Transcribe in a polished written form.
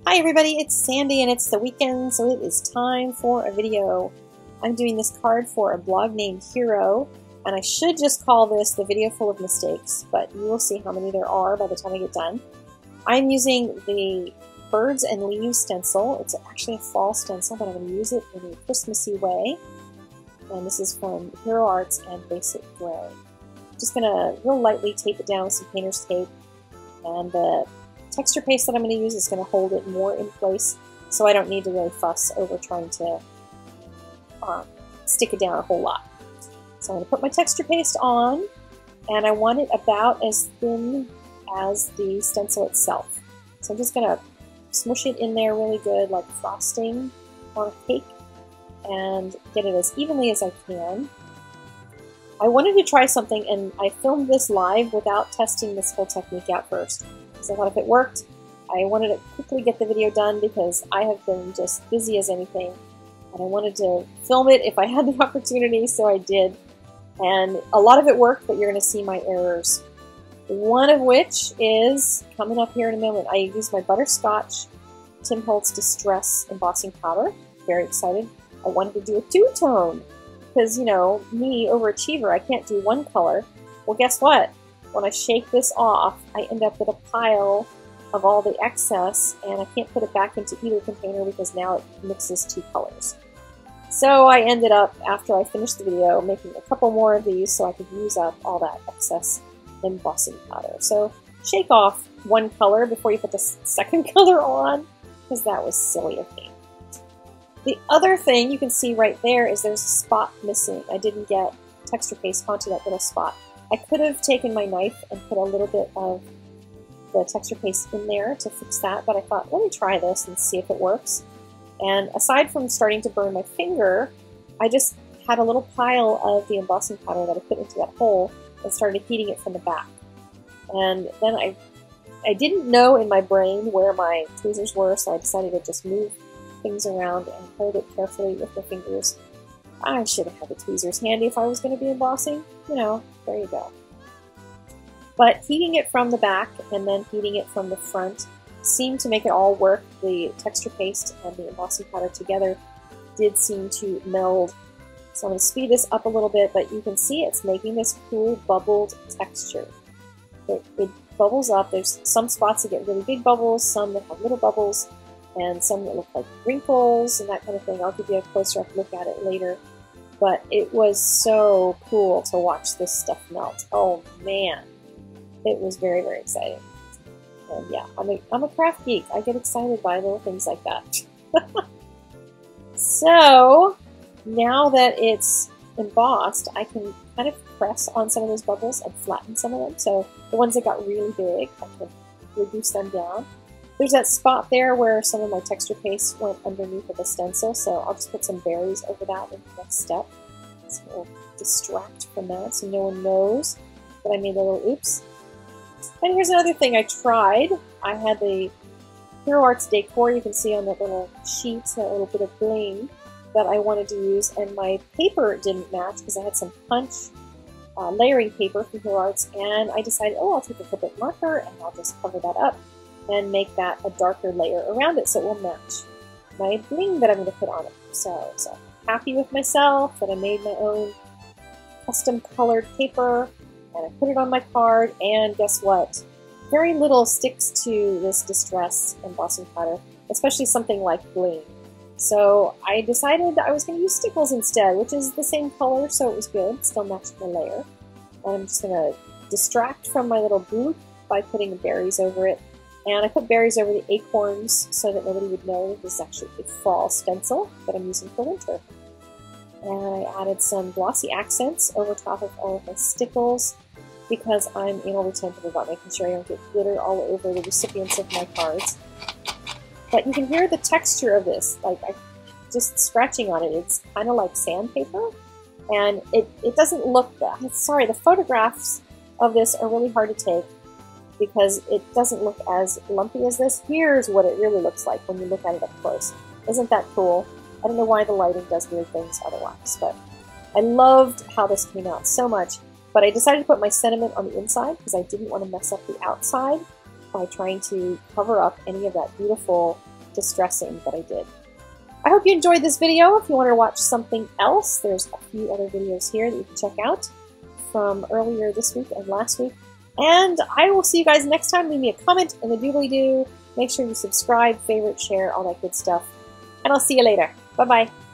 Hi everybody, it's Sandy and it's the weekend, so it is time for a video. I'm doing this card for a blog named Hero, and I should just call this the video full of mistakes, but you will see how many there are by the time I get done. I'm using the birds and leaves stencil. It's actually a fall stencil, but I'm going to use it in a Christmassy way. And this is from Hero Arts and Basic Gray. Just going to real lightly tape it down with some painter's tape, and the texture paste that I'm going to use is going to hold it more in place, so I don't need to really fuss over trying to stick it down a whole lot. So I'm going to put my texture paste on, and I want it about as thin as the stencil itself. So I'm just going to smush it in there really good, like frosting on a cake, and get it as evenly as I can. I wanted to try something, and I filmed this live without testing this whole technique out first. So I thought if it worked, I wanted to quickly get the video done because I have been just busy as anything, and I wanted to film it if I had the opportunity, so I did. And a lot of it worked, but you're going to see my errors. One of which is coming up here in a moment. I used my Butterscotch Tim Holtz Distress embossing powder. Very excited. I wanted to do a two-tone because, you know, me, overachiever, I can't do one color. Well, guess what? When I shake this off, I end up with a pile of all the excess, and I can't put it back into either container because now it mixes two colors. So I ended up, after I finished the video, making a couple more of these so I could use up all that excess embossing powder. So shake off one color before you put the second color on, because that was silly of me. The other thing you can see right there is there's a spot missing. I didn't get texture paste onto that little spot. I could have taken my knife and put a little bit of the texture paste in there to fix that, but I thought, let me try this and see if it works. And aside from starting to burn my finger, I just had a little pile of the embossing powder that I put into that hole and started heating it from the back. And then I didn't know in my brain where my tweezers were, so I decided to just move things around and hold it carefully with my fingers. I should have had the tweezers handy if I was going to be embossing. You know, there you go. But heating it from the back and then heating it from the front seemed to make it all work. The texture paste and the embossing powder together did seem to meld. So I'm going to speed this up a little bit, but you can see it's making this cool bubbled texture. It bubbles up. There's some spots that get really big bubbles, some that have little bubbles, and some that look like wrinkles and that kind of thing. I'll give you a closer up look at it later. But it was so cool to watch this stuff melt. Oh man, it was very, very exciting. And yeah, I'm a craft geek. I get excited by little things like that. So now that it's embossed, I can kind of press on some of those bubbles and flatten some of them. So the ones that got really big, I can reduce them down. There's that spot there where some of my texture paste went underneath of the stencil, so I'll just put some berries over that in the next step. So we'll distract from that so no one knows that I made a little oops. And here's another thing I tried. I had the Hero Arts decor you can see on that little sheet, that little bit of bling that I wanted to use, and my paper didn't match because I had some punch layering paper from Hero Arts, and I decided, oh, I'll take a Pippit marker and I'll just cover that up and make that a darker layer around it so it will match my bling that I'm going to put on it. So happy with myself that I made my own custom colored paper, and I put it on my card, and guess what? Very little sticks to this distress embossing powder, especially something like bling. So I decided I was going to use stickles instead, which is the same color, so it was good, still matched my layer. And I'm just going to distract from my little bloop by putting the berries over it. And I put berries over the acorns so that nobody would know that this is actually a fall stencil that I'm using for winter. And I added some glossy accents over top of all of my stickles because I'm anal retentive about making sure I don't get glitter all over the recipients of my cards. But you can hear the texture of this, like just scratching on it. It's kind of like sandpaper, and it doesn't look that. Sorry, the photographs of this are really hard to take because it doesn't look as lumpy as this. Here's what it really looks like when you look at it up close. Isn't that cool? I don't know why the lighting does weird things otherwise, but I loved how this came out so much. But I decided to put my sentiment on the inside because I didn't want to mess up the outside by trying to cover up any of that beautiful distressing that I did. I hope you enjoyed this video. If you want to watch something else, there's a few other videos here that you can check out from earlier this week and last week. And I will see you guys next time. Leave me a comment in the doobly-doo. Make sure you subscribe, favorite, share, all that good stuff. And I'll see you later. Bye-bye.